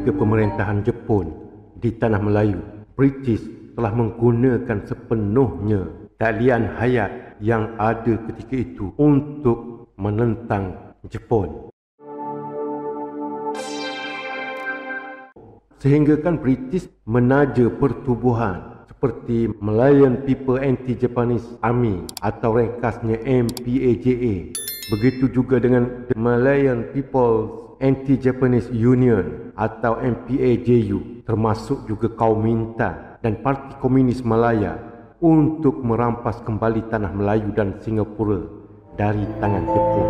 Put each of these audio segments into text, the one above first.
ketika pemerintahan Jepun di tanah Melayu, British telah menggunakan sepenuhnya talian hayat yang ada ketika itu untuk menentang Jepun. Sehingga kan British menaja pertubuhan seperti Malayan People Anti-Japanese Army atau ringkasnya MPAJA. Begitu juga dengan The Malayan People Anti-Japanese Union atau MPAJU, termasuk juga Kuomintang dan Parti Komunis Malaya untuk merampas kembali tanah Melayu dan Singapura dari tangan Jepun.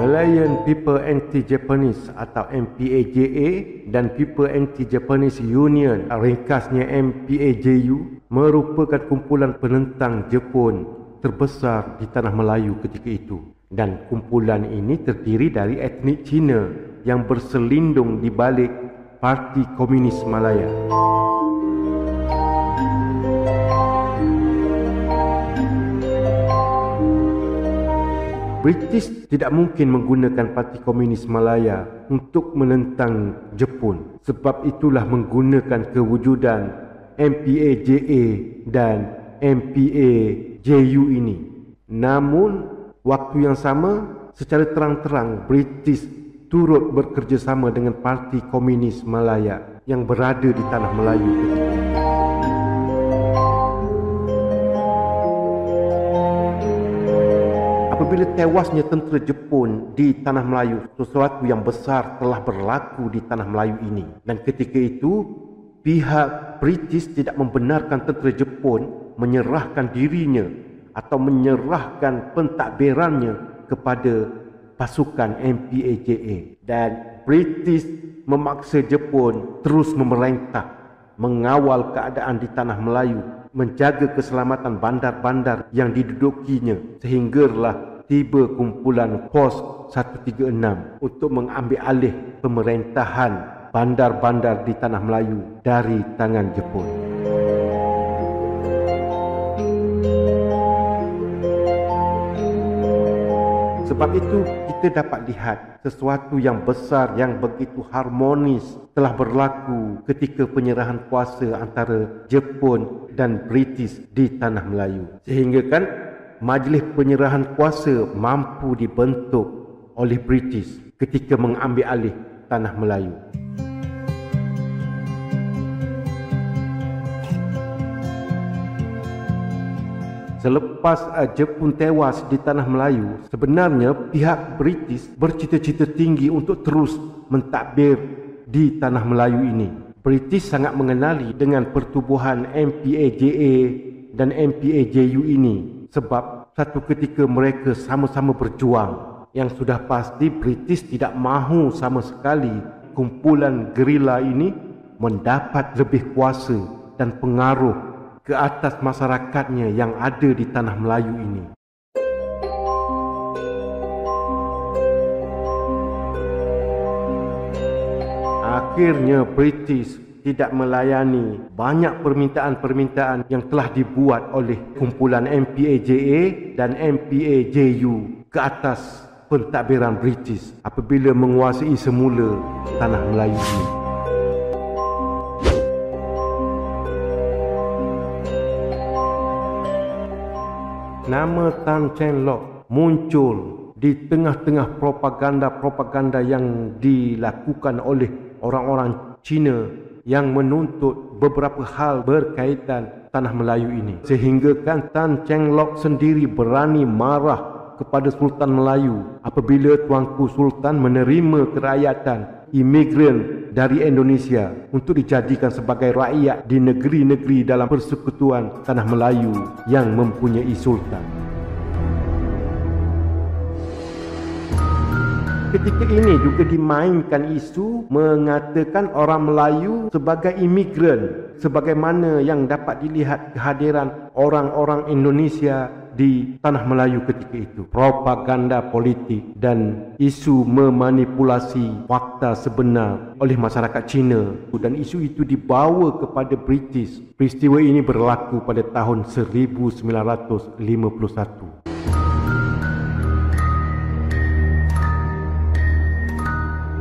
Malayan People Anti-Japanese atau MPAJA dan People Anti-Japanese Union, ringkasnya MPAJU, merupakan kumpulan penentang Jepun terbesar di tanah Melayu ketika itu. Dan kumpulan ini terdiri dari etnik Cina yang berselindung di balik Parti Komunis Malaya. British tidak mungkin menggunakan Parti Komunis Malaya untuk menentang Jepun. Sebab itulah menggunakan kewujudan MPAJA dan MPAJU ini. Namun, waktu yang sama, secara terang-terang British turut bekerjasama dengan Parti Komunis Malaya yang berada di tanah Melayu ketika itu. Apabila tewasnya tentera Jepun di tanah Melayu, sesuatu yang besar telah berlaku di tanah Melayu ini. Dan ketika itu, pihak British tidak membenarkan tentera Jepun menyerahkan dirinya atau menyerahkan pentadbirannya kepada pasukan MPAJA. Dan British memaksa Jepun terus memerintah, mengawal keadaan di tanah Melayu, menjaga keselamatan bandar-bandar yang didudukinya, sehinggalah tiba kumpulan POS 136 untuk mengambil alih pemerintahan bandar-bandar di tanah Melayu dari tangan Jepun. Sebab itu kita dapat lihat sesuatu yang besar yang begitu harmonis telah berlaku ketika penyerahan kuasa antara Jepun dan British di tanah Melayu. Sehingga kan majlis penyerahan kuasa mampu dibentuk oleh British ketika mengambil alih tanah Melayu. Selepas Jepun tewas di tanah Melayu, sebenarnya pihak British bercita-cita tinggi untuk terus mentadbir di tanah Melayu ini. British sangat mengenali dengan pertubuhan MPAJA dan MPAJU ini sebab satu ketika mereka sama-sama berjuang. Yang sudah pasti British tidak mahu sama sekali kumpulan gerila ini mendapat lebih kuasa dan pengaruh ke atas masyarakatnya yang ada di tanah Melayu ini. Akhirnya British tidak melayani banyak permintaan-permintaan yang telah dibuat oleh kumpulan MPAJA dan MPAJU ke atas pentadbiran British apabila menguasai semula tanah Melayu ini. Nama Tan Cheng Lock muncul di tengah-tengah propaganda-propaganda yang dilakukan oleh orang-orang Cina yang menuntut beberapa hal berkaitan tanah Melayu ini. Sehingga kan Tan Cheng Lock sendiri berani marah kepada Sultan Melayu apabila Tuanku Sultan menerima kerakyatan imigran dari Indonesia untuk dijadikan sebagai rakyat di negeri-negeri dalam persekutuan tanah Melayu yang mempunyai sultan. Ketika ini juga dimainkan isu mengatakan orang Melayu sebagai imigran, sebagaimana yang dapat dilihat kehadiran orang-orang Indonesia di tanah Melayu ketika itu. Propaganda politik dan isu memanipulasi fakta sebenar oleh masyarakat Cina, dan isu itu dibawa kepada British. Peristiwa ini berlaku pada tahun 1951.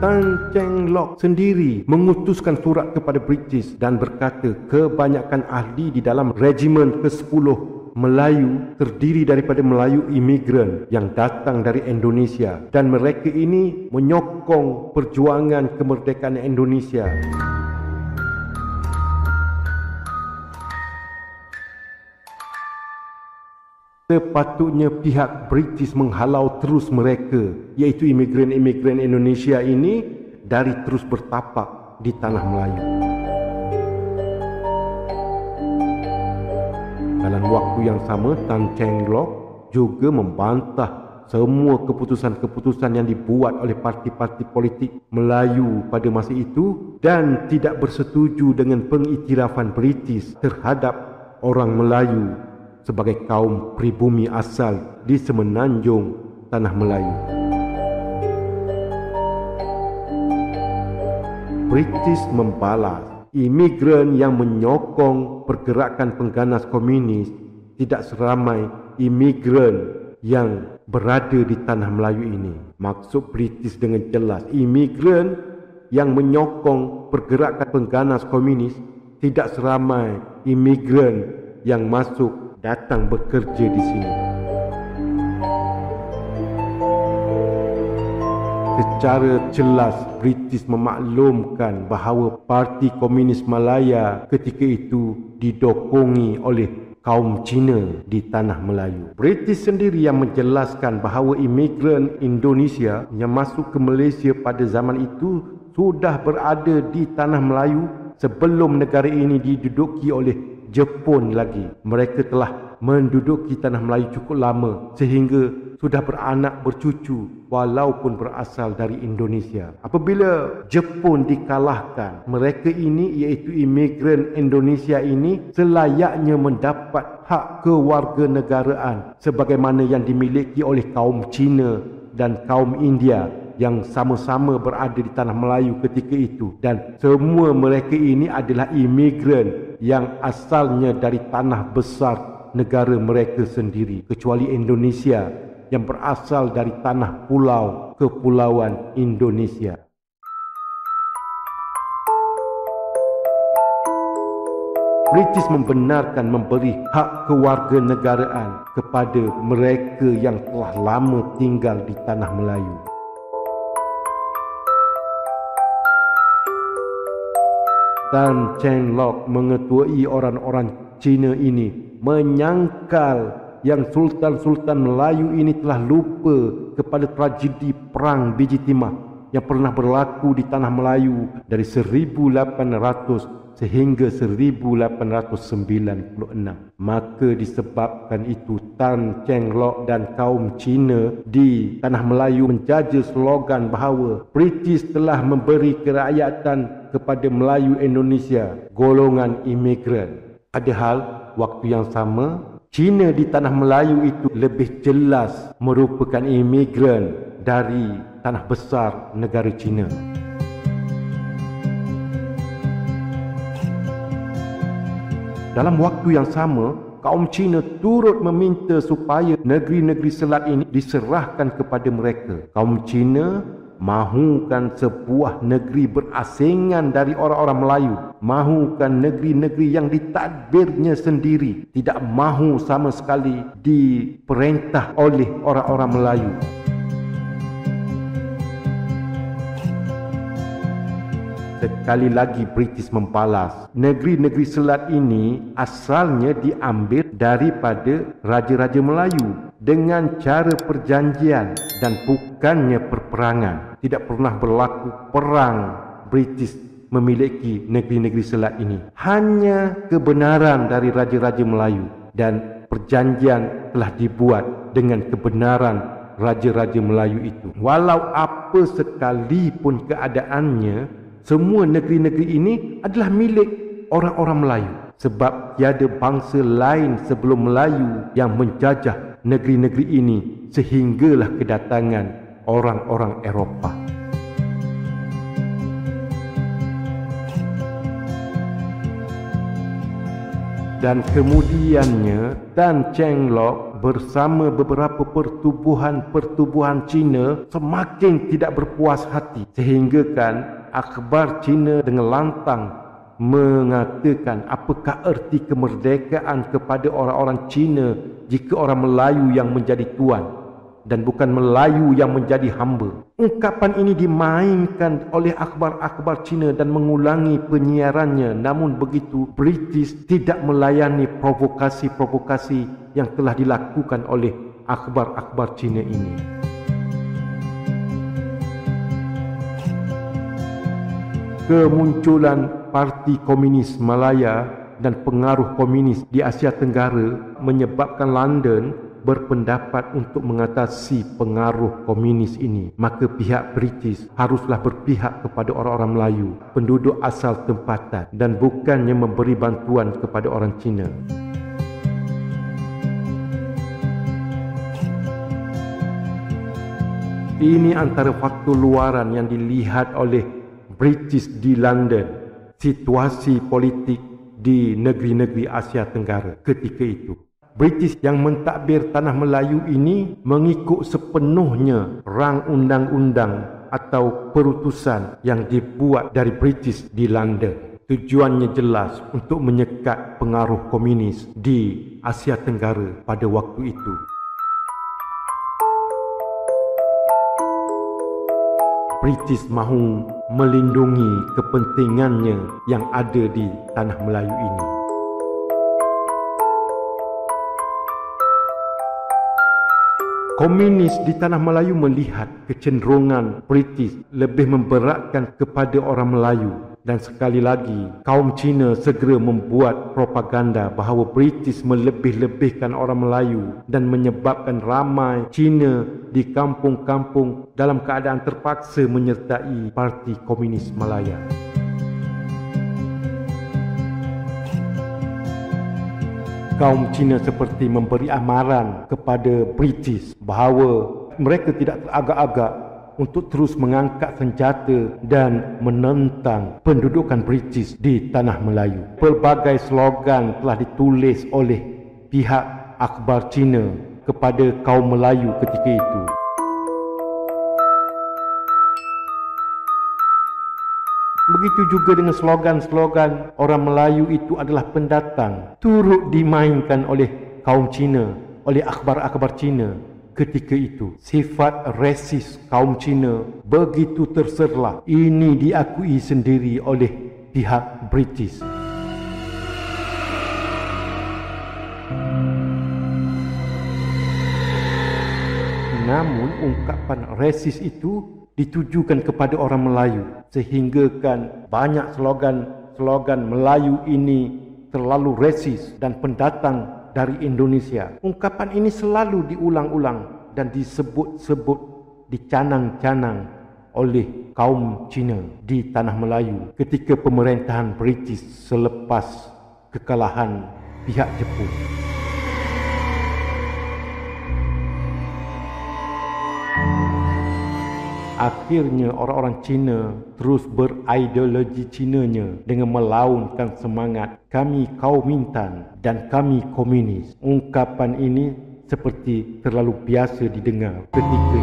Tan Cheng Lock sendiri mengutuskan surat kepada British dan berkata kebanyakan ahli di dalam regimen ke-10 Melayu terdiri daripada Melayu imigran yang datang dari Indonesia dan mereka ini menyokong perjuangan kemerdekaan Indonesia. Sepatutnya pihak British menghalau terus mereka, iaitu imigran-imigran Indonesia ini dari terus bertapak di tanah Melayu. Dalam waktu yang sama, Tan Cheng Lock juga membantah semua keputusan-keputusan yang dibuat oleh parti-parti politik Melayu pada masa itu dan tidak bersetuju dengan pengiktirafan British terhadap orang Melayu sebagai kaum pribumi asal di semenanjung tanah Melayu. British membalas, imigran yang menyokong pergerakan pengganas komunis tidak seramai imigran yang berada di tanah Melayu ini. Maksud British dengan jelas, imigran yang menyokong pergerakan pengganas komunis tidak seramai imigran yang masuk datang bekerja di sini. Secara jelas British memaklumkan bahawa Parti Komunis Malaya ketika itu didokongi oleh kaum Cina di tanah Melayu. British sendiri yang menjelaskan bahawa imigran Indonesia yang masuk ke Malaysia pada zaman itu sudah berada di tanah Melayu sebelum negara ini diduduki oleh Jepun lagi. Mereka telah menduduki tanah Melayu cukup lama sehingga sudah beranak bercucu walaupun berasal dari Indonesia. Apabila Jepun dikalahkan, mereka ini iaitu imigran Indonesia ini selayaknya mendapat hak kewarganegaraan sebagaimana yang dimiliki oleh kaum Cina dan kaum India yang sama-sama berada di tanah Melayu ketika itu, dan semua mereka ini adalah imigran yang asalnya dari tanah besar negara mereka sendiri, kecuali Indonesia yang berasal dari tanah pulau kepulauan Indonesia. British membenarkan memberi hak kewarganegaraan kepada mereka yang telah lama tinggal di tanah Melayu. Tan Cheng Lock mengetuai orang-orang Cina ini menyangkal yang Sultan-Sultan Melayu ini telah lupa kepada tragedi Perang Biji Timah yang pernah berlaku di tanah Melayu dari 1800 sehingga 1896. Maka disebabkan itu Tan Cheng Lock dan kaum Cina di tanah Melayu menjaja slogan bahawa British telah memberi kerakyatan kepada Melayu Indonesia golongan imigran. Padahal waktu yang sama Cina di tanah Melayu itu lebih jelas merupakan imigran dari tanah besar negara Cina. Dalam waktu yang sama, kaum Cina turut meminta supaya negeri-negeri selat ini diserahkan kepada mereka. Kaum Cina mahukan sebuah negeri berasingan dari orang-orang Melayu, mahukan negeri-negeri yang ditadbirnya sendiri, tidak mahu sama sekali diperintah oleh orang-orang Melayu. Sekali lagi British membalas, negeri-negeri selat ini asalnya diambil daripada raja-raja Melayu dengan cara perjanjian dan bukannya perperangan. Tidak pernah berlaku perang British memiliki negeri-negeri selat ini. Hanya kebenaran dari raja-raja Melayu dan perjanjian telah dibuat dengan kebenaran raja-raja Melayu itu. Walau apa sekalipun keadaannya, semua negeri-negeri ini adalah milik orang-orang Melayu. Sebab tiada bangsa lain sebelum Melayu yang menjajah negeri-negeri ini sehinggalah kedatangan orang-orang Eropah. Dan kemudiannya Tan Cheng Lock bersama beberapa pertubuhan Cina semakin tidak berpuas hati, sehinggakan akhbar Cina dengan lantang mengatakan apakah erti kemerdekaan kepada orang-orang Cina jika orang Melayu yang menjadi tuan dan bukan Melayu yang menjadi hamba. Ungkapan ini dimainkan oleh akhbar-akhbar Cina dan mengulangi penyiarannya. Namun begitu, British tidak melayani provokasi-provokasi yang telah dilakukan oleh akhbar-akhbar Cina ini. Kemunculan Parti Komunis Malaya dan pengaruh komunis di Asia Tenggara menyebabkan London berpendapat untuk mengatasi pengaruh komunis ini, maka pihak British haruslah berpihak kepada orang-orang Melayu, penduduk asal tempatan, dan bukannya memberi bantuan kepada orang Cina. Ini antara faktor luaran yang dilihat oleh British di London, situasi politik di negeri-negeri Asia Tenggara ketika itu. British yang mentadbir Tanah Melayu ini mengikut sepenuhnya rang undang-undang atau perutusan yang dibuat dari British di London. Tujuannya jelas untuk menyekat pengaruh komunis di Asia Tenggara pada waktu itu. British mahu melindungi kepentingannya yang ada di Tanah Melayu ini. Komunis di Tanah Melayu melihat kecenderungan British lebih memberatkan kepada orang Melayu, dan sekali lagi kaum Cina segera membuat propaganda bahawa British melebih-lebihkan orang Melayu dan menyebabkan ramai Cina di kampung-kampung dalam keadaan terpaksa menyertai Parti Komunis Malaya. Kaum Cina seperti memberi amaran kepada British bahawa mereka tidak teragak-agak untuk terus mengangkat senjata dan menentang pendudukan British di Tanah Melayu. Pelbagai slogan telah ditulis oleh pihak akhbar Cina kepada kaum Melayu ketika itu. Begitu juga dengan slogan-slogan orang Melayu itu adalah pendatang, turut dimainkan oleh kaum Cina, oleh akhbar-akhbar Cina ketika itu. Sifat resis kaum Cina begitu terserlah. Ini diakui sendiri oleh pihak British. Namun ungkapan resis itu ditujukan kepada orang Melayu, sehinggakan banyak slogan Melayu ini terlalu resis dan pendatang dari Indonesia. Ungkapan ini selalu diulang-ulang dan disebut-sebut, dicanang-canang oleh kaum Cina di Tanah Melayu ketika pemerintahan British selepas kekalahan pihak Jepun. Akhirnya orang-orang Cina terus berideologi Cinanya dengan melaunkan semangat kami kaum Mintan dan kami komunis. Ungkapan ini seperti terlalu biasa didengar ketika itu.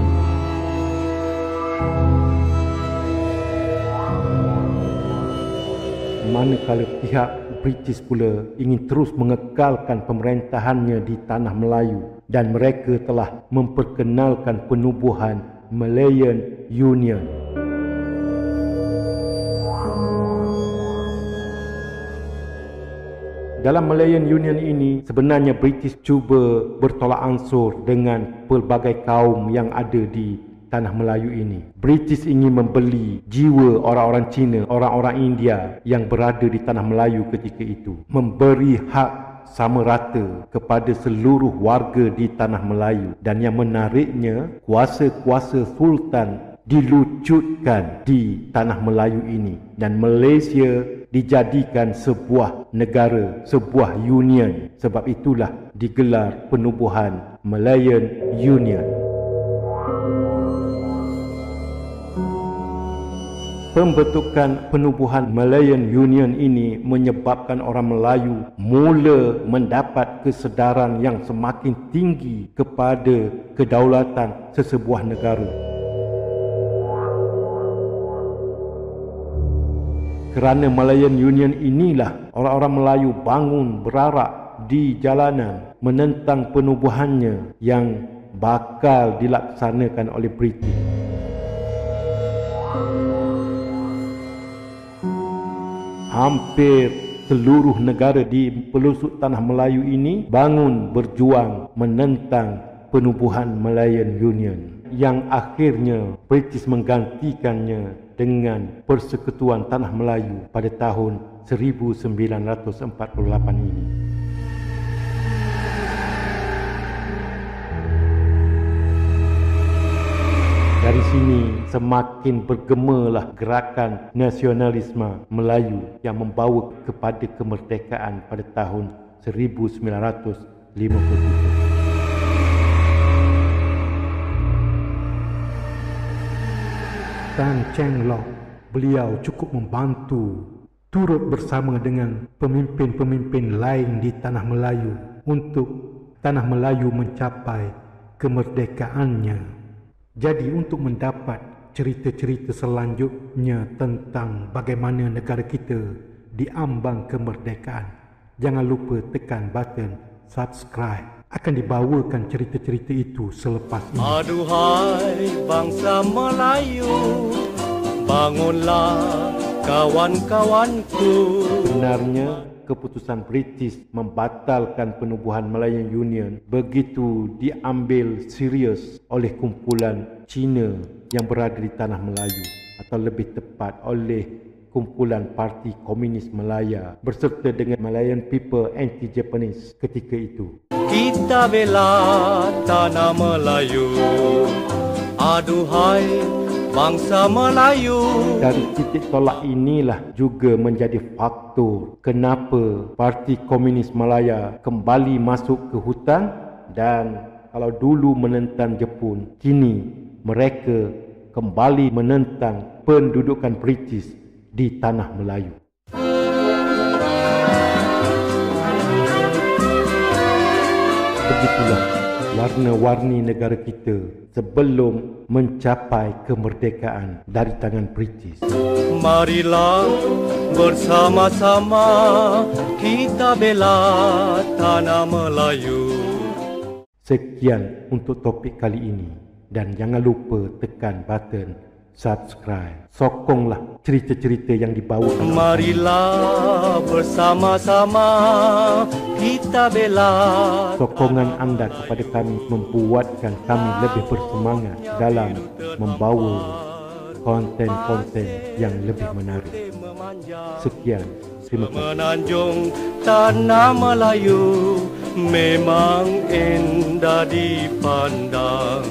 Manakala pihak British pula ingin terus mengekalkan pemerintahannya di Tanah Melayu dan mereka telah memperkenalkan penubuhan Malayan Union. Dalam Malayan Union ini sebenarnya British cuba bertolak ansur dengan pelbagai kaum yang ada di Tanah Melayu ini. British ingin membeli jiwa orang-orang Cina, orang-orang India yang berada di Tanah Melayu ketika itu. Memberi hak sama rata kepada seluruh warga di Tanah Melayu, dan yang menariknya kuasa-kuasa sultan dilucutkan di Tanah Melayu ini dan Malaysia dijadikan sebuah negara, sebuah union. Sebab itulah digelar penubuhan Malayan Union. Pembentukan penubuhan Malayan Union ini menyebabkan orang Melayu mula mendapat kesedaran yang semakin tinggi kepada kedaulatan sesebuah negara. Kerana Malayan Union inilah orang-orang Melayu bangun berarak di jalanan menentang penubuhannya yang bakal dilaksanakan oleh British. Hampir seluruh negara di pelosok tanah Melayu ini bangun berjuang menentang penubuhan Malayan Union yang akhirnya British menggantikannya dengan Persekutuan Tanah Melayu pada tahun 1948 ini. Dari sini semakin bergemalah gerakan nasionalisme Melayu yang membawa kepada kemerdekaan pada tahun 1953. Tan Cheng Lock, beliau cukup membantu turut bersama dengan pemimpin-pemimpin lain di Tanah Melayu untuk Tanah Melayu mencapai kemerdekaannya. Jadi untuk mendapat cerita-cerita selanjutnya tentang bagaimana negara kita diambang kemerdekaan, jangan lupa tekan button subscribe. Akan dibawakan cerita-cerita itu selepas ini. Aduhai bangsa Melayu, bangunlah kawan-kawanku. Sebenarnya keputusan British membatalkan penubuhan Malayan Union begitu diambil serius oleh kumpulan Cina yang berada di Tanah Melayu, atau lebih tepat oleh kumpulan Parti Komunis Malaya berserta dengan Malayan People Anti-Japanese ketika itu. Kita bela tanah Melayu, aduhai bangsa Melayu. Dari titik tolak inilah juga menjadi faktor kenapa Parti Komunis Malaya kembali masuk ke hutan, dan kalau dulu menentang Jepun, kini mereka kembali menentang pendudukan British di Tanah Melayu. Begitulah warna-warni negara kita sebelum mencapai kemerdekaan dari tangan British. Marilah bersama-sama kita bela tanah Melayu. Sekian untuk topik kali ini, dan jangan lupa tekan button subscribe. Sokonglah cerita-cerita yang dibawakan. Marilah bersama-sama kita bela. Sokongan anda kepada kami membuatkan kami lebih bersemangat dalam membawa konten-konten yang lebih menarik. Sekian, terima kasih. Menanjung tanah Melayu memang indah dipandang.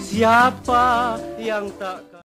Siapa yang tak